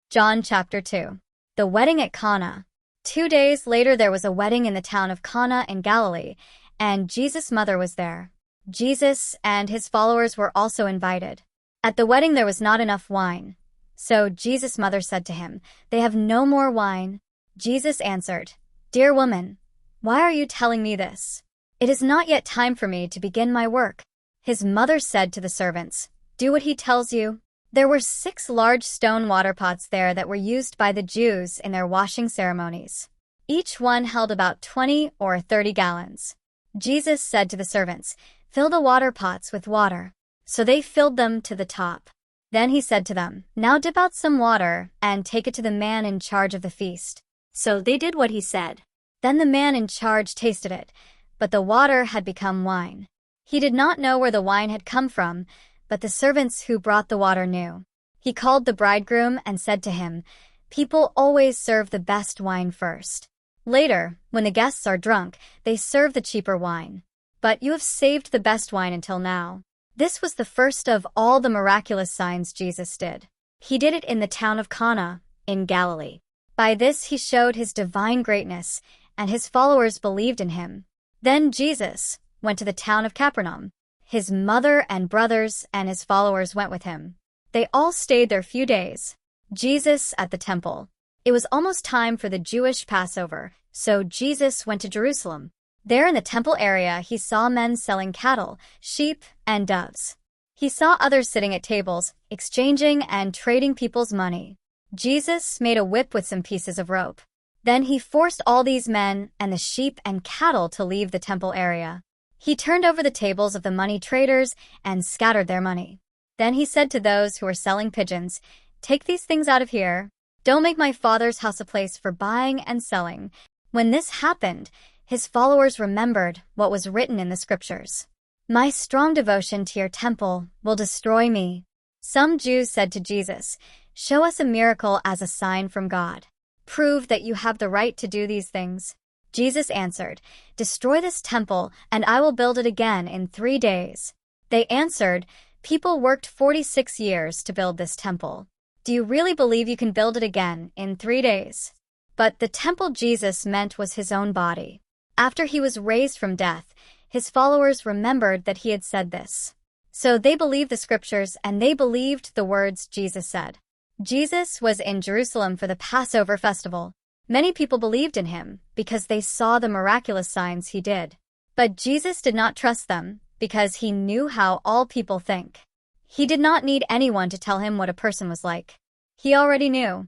John chapter 2. The wedding at Cana. 2 days later there was a wedding in the town of Cana in Galilee, and Jesus' mother was there. Jesus and his followers were also invited. At the wedding there was not enough wine. So Jesus' mother said to him, "They have no more wine." Jesus answered, "Dear woman, why are you telling me this? It is not yet time for me to begin my work." His mother said to the servants, "Do what he tells you." There were 6 large stone water pots there that were used by the Jews in their washing ceremonies. Each one held about 20 or 30 gallons. Jesus said to the servants, "Fill the water pots with water." So they filled them to the top. Then he said to them, "Now dip out some water and take it to the man in charge of the feast." So they did what he said. Then the man in charge tasted it, but the water had become wine. He did not know where the wine had come from, but the servants who brought the water knew. He called the bridegroom and said to him, "People always serve the best wine first. Later, when the guests are drunk, they serve the cheaper wine. But you have saved the best wine until now." This was the first of all the miraculous signs Jesus did. He did it in the town of Cana in Galilee. By this he showed his divine greatness, and his followers believed in him. Then Jesus went to the town of Capernaum. His mother and brothers and his followers went with him. They all stayed there a few days. Jesus at the temple. It was almost time for the Jewish Passover, so Jesus went to Jerusalem. There in the temple area he saw men selling cattle, sheep, and doves. He saw others sitting at tables, exchanging and trading people's money. Jesus made a whip with some pieces of rope. Then he forced all these men and the sheep and cattle to leave the temple area. He turned over the tables of the money traders and scattered their money. Then he said to those who were selling pigeons, "Take these things out of here. Don't make my Father's house a place for buying and selling." When this happened, his followers remembered what was written in the scriptures. "My strong devotion to your temple will destroy me." Some Jews said to Jesus, "Show us a miracle as a sign from God. Prove that you have the right to do these things." Jesus answered, "Destroy this temple, and I will build it again in 3 days." They answered, "People worked 46 years to build this temple. Do you really believe you can build it again in 3 days?" But the temple Jesus meant was his own body. After he was raised from death, his followers remembered that he had said this. So they believed the scriptures and they believed the words Jesus said. Jesus was in Jerusalem for the Passover festival. Many people believed in him because they saw the miraculous signs he did. But Jesus did not trust them because he knew how all people think. He did not need anyone to tell him what a person was like. He already knew.